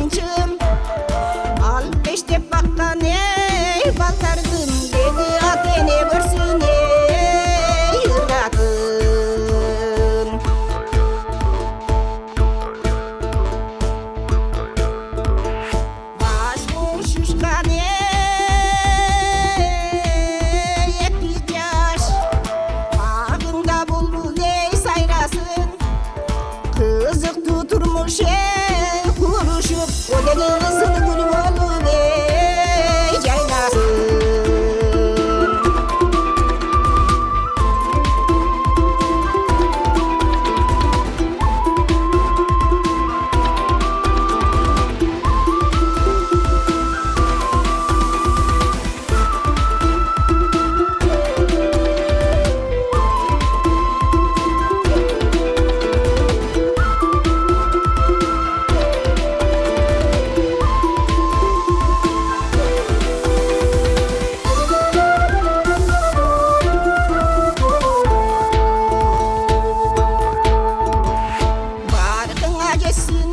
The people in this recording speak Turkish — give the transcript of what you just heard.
kıvançım. Al beşte bakkan ey baltardım dedi akene görsün ey yıratım. Başım şuşkan ey yetmiş yaş. Bağımda bulbul ey sayrasın. Kızık tuturmuş ey kuruşup o denizin gülü olup ey caynasın. Barkın acısın